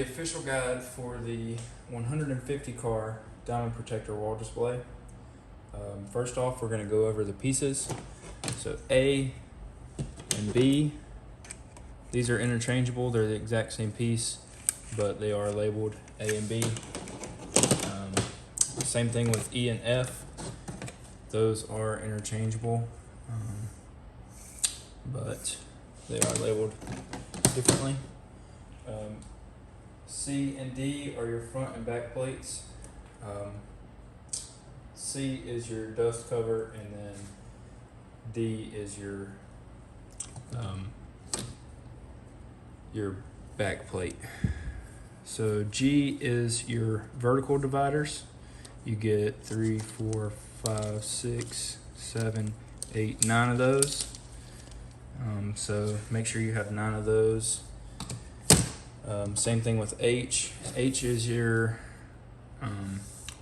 the official guide for the 150 car diamond protector wall display. First off, we're going to go over the pieces. So A and B, these are interchangeable. They're the exact same piece, but they are labeled A and B. Same thing with E and F. Those are interchangeable, but they are labeled differently. C and D are your front and back plates. C is your dust cover, and then D is your back plate. So G is your vertical dividers. You get 3, 4, 5, 6, 7, 8, 9 of those. So make sure you have 9 of those. Same thing with H. H is your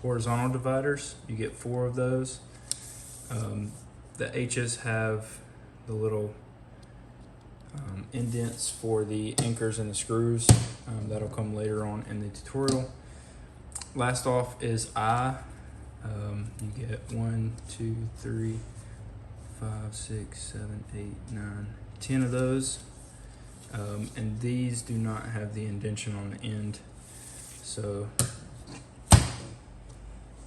horizontal dividers. You get 4 of those. The H's have the little indents for the anchors and the screws. That'll come later on in the tutorial. Last off is I. You get 1, 2, 3, 5, 6, 7, 8, 9, 10 of those. And these do not have the indentation on the end. So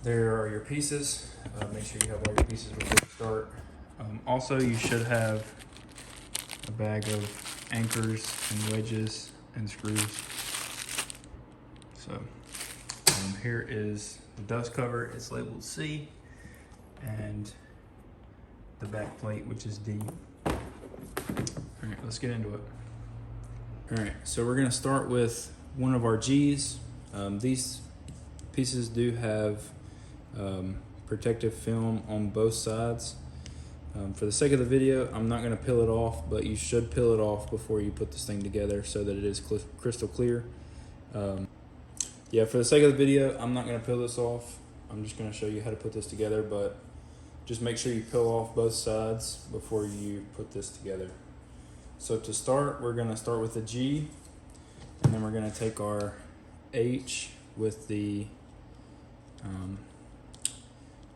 there are your pieces. Make sure you have all your pieces before you start. Also, you should have a bag of anchors and wedges and screws. So here is the dust cover. It's labeled C, and the back plate, which is D. All right, let's get into it. All right, so we're gonna start with one of our G's. These pieces do have protective film on both sides. For the sake of the video, I'm not gonna peel it off, but you should peel it off before you put this thing together so that it is crystal clear. Yeah, for the sake of the video, I'm not gonna peel this off. I'm just gonna show you how to put this together, but just make sure you peel off both sides before you put this together. So to start, we're gonna start with the G, and then we're gonna take our H with the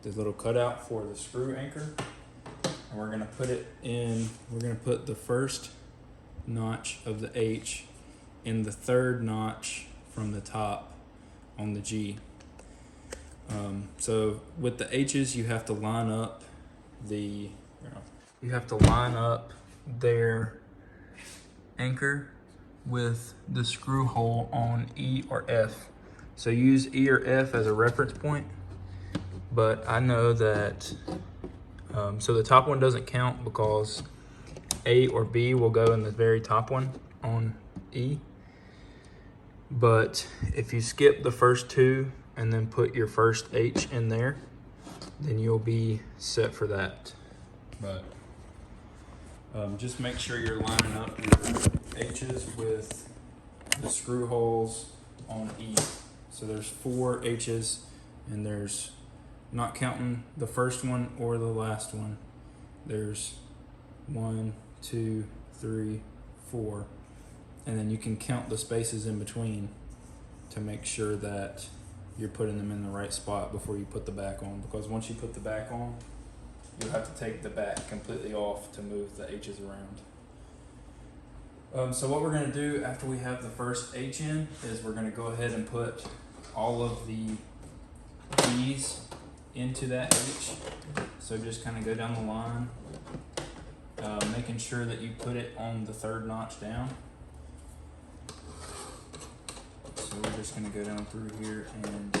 little cutout for the screw anchor, and we're gonna put it in, we're gonna put the first notch of the H in the third notch from the top on the G. So with the H's, you have to line up their anchor with the screw hole on E or F. So use E or F as a reference point, but I know that, so the top one doesn't count because A or B will go in the very top one on E. But if you skip the first two and then put your first H in there, then you'll be set for that. But just make sure you're lining up your H's with the screw holes on E. So there's 4 H's, and there's, not counting the first one or the last one, there's 1, 2, 3, 4. And then you can count the spaces in between to make sure that you're putting them in the right spot before you put the back on. Because once you put the back on, you'll have to take the back completely off to move the H's around. So what we're gonna do after we have the first H in is we're gonna go ahead and put all of the G's into that H. So just kind of go down the line, making sure that you put it on the third notch down. So we're just gonna go down through here and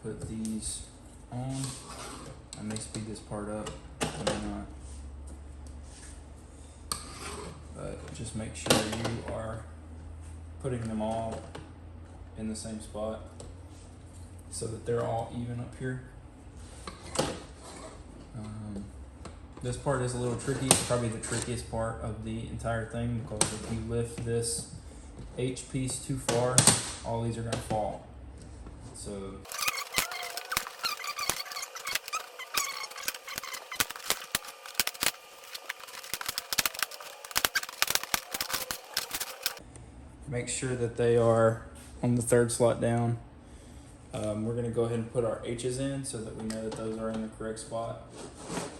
put these on. I may speed this part up, I may not. But just make sure you are putting them all in the same spot so that they're all even up here. This part is a little tricky. It's probably the trickiest part of the entire thing, because if you lift this H piece too far, all these are going to fall. So make sure that they are on the third slot down. We're gonna go ahead and put our H's in so that we know that those are in the correct spot.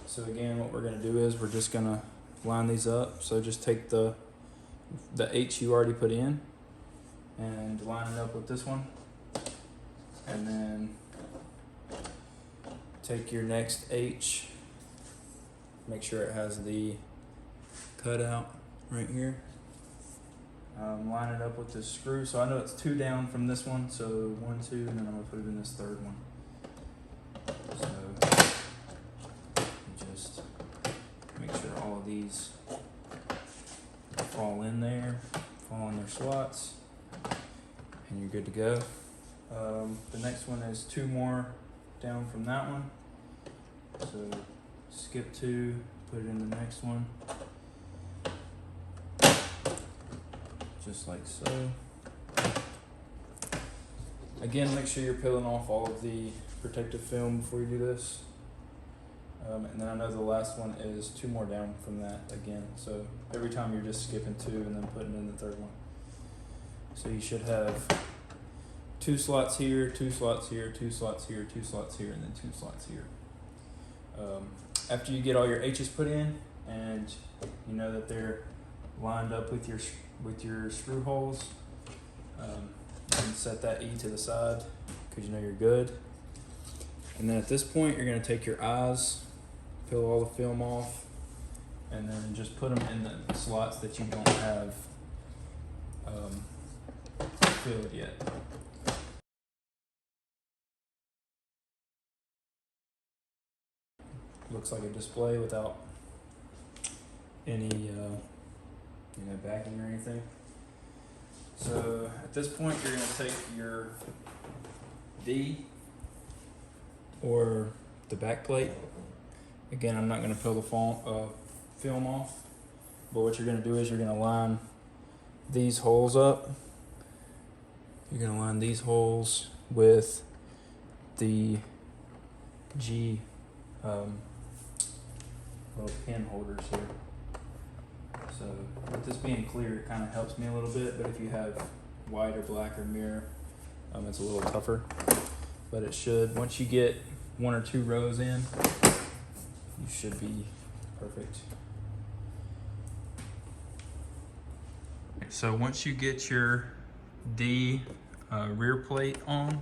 So again, what we're gonna do is we're just gonna line these up. So just take the H you already put in and line it up with this one. And then take your next H, make sure it has the cutout right here. Line it up with this screw. So I know it's 2 down from this one, so 1, 2, and then I'm gonna put it in this third one. So just make sure all of these fall in there, fall in their slots, and you're good to go. The next one is 2 more down from that one. So skip 2, put it in the next one. Just like so. Again, make sure you're peeling off all of the protective film before you do this. And then I know the last one is 2 more down from that again. So every time you're just skipping 2 and then putting in the third one. So you should have 2 slots here, 2 slots here, 2 slots here, 2 slots here, and then 2 slots here. After you get all your H's put in and you know that they're lined up with your screw holes, you can set that E to the side because you know you're good. And then at this point, you're going to take your eyes, peel all the film off, and then just put them in the slots that you don't have filled yet. Looks like a display without any backing or anything. So at this point, you're going to take your D or the back plate. Again, I'm not going to peel the film off, but what you're going to do is you're going to line these holes up. You're going to line these holes with the G little pin holders here. So with this being clear, it kind of helps me a little bit, but if you have white or black or mirror, it's a little tougher. But it should, once you get 1 or 2 rows in, you should be perfect. So once you get your D rear plate on,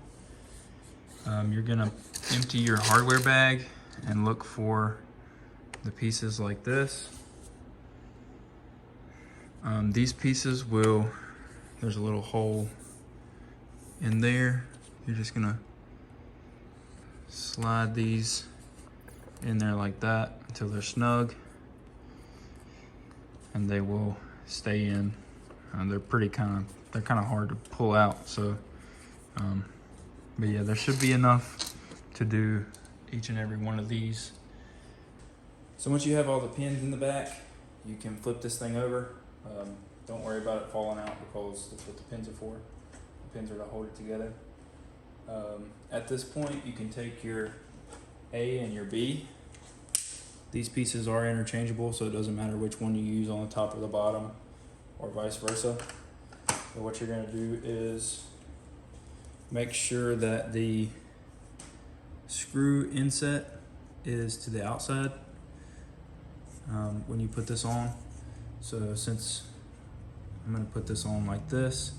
you're gonna empty your hardware bag and look for the pieces like this. These pieces there's a little hole in there. You're just gonna slide these in there like that until they're snug, and they will stay in. They're kind of hard to pull out. So, but yeah, there should be enough to do each and every one of these. So once you have all the pins in the back, you can flip this thing over. Don't worry about it falling out because that's what the pins are for. The pins are to hold it together. At this point, you can take your A and your B. These pieces are interchangeable, so it doesn't matter which one you use on the top or the bottom, or vice versa. So what you're going to do is make sure that the screw inset is to the outside when you put this on. So since I'm going to put this on like this,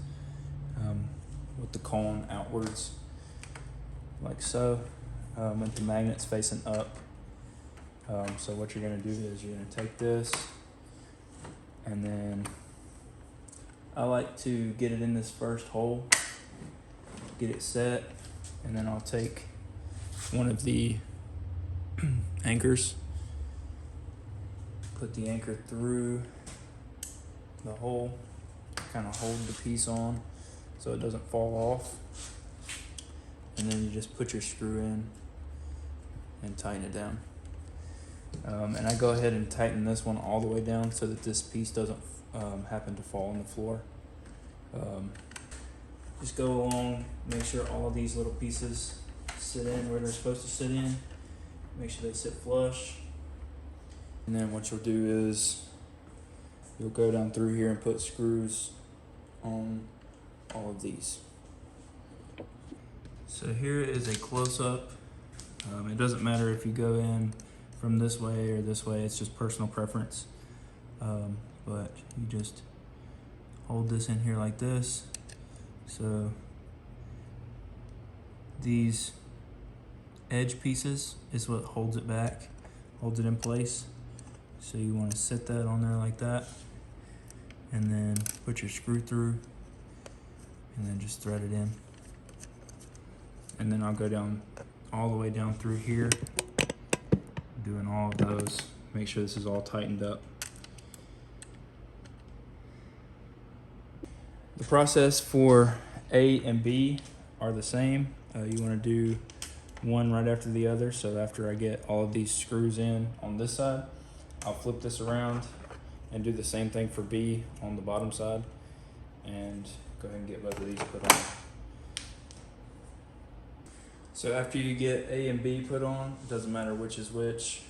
with the cone outwards, like so, with the magnets facing up. So what you're going to do is you're going to take this, and then I like to get it in this first hole, get it set, and then I'll take one of the anchors, put the anchor through the hole, kind of hold the piece on so it doesn't fall off, and then you just put your screw in and tighten it down. And I go ahead and tighten this one all the way down so that this piece doesn't happen to fall on the floor. Just go along, make sure all of these little pieces sit in where they're supposed to sit in. Make sure they sit flush. And then what you'll do is you'll go down through here and put screws on all of these. So here is a close-up. It doesn't matter if you go in from this way or this way, it's just personal preference. But you just hold this in here like this. So these edge pieces is what holds it back, holds it in place. So you want to set that on there like that, and then put your screw through, and then just thread it in. And then I'll go down all the way down through here, doing all of those. Make sure this is all tightened up. The process for A and B are the same. You want to do one right after the other. So after I get all of these screws in on this side, I'll flip this around and do the same thing for B on the bottom side, and go ahead and get both of these put on. So after you get A and B put on, it doesn't matter which is which.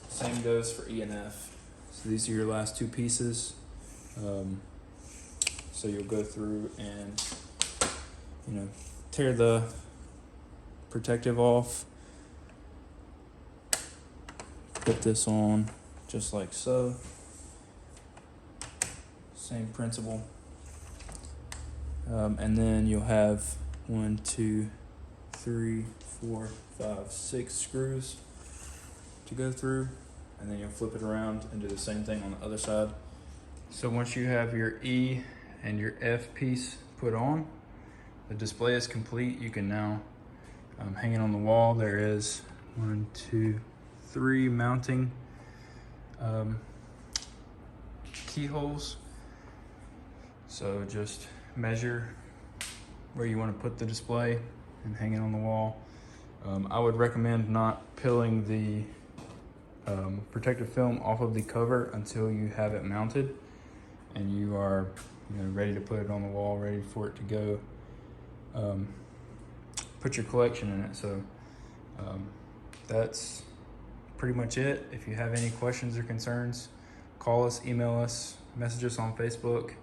Same goes for E and F. So these are your last two pieces. So you'll go through and, tear the protective off. Put this on just like so. Same principle. And then you'll have 1, 2, 3, 4, 5, 6 screws to go through, and then you'll flip it around and do the same thing on the other side. So once you have your E and your F piece put on, the display is complete. You can now hang it on the wall. There is 1, 2, 3 mounting keyholes. So just measure where you want to put the display and hang it on the wall. I would recommend not peeling the protective film off of the cover until you have it mounted and you are ready to put it on the wall, ready for it to go. Put your collection in it. So that's pretty much it. If you have any questions or concerns, call us, email us, message us on Facebook.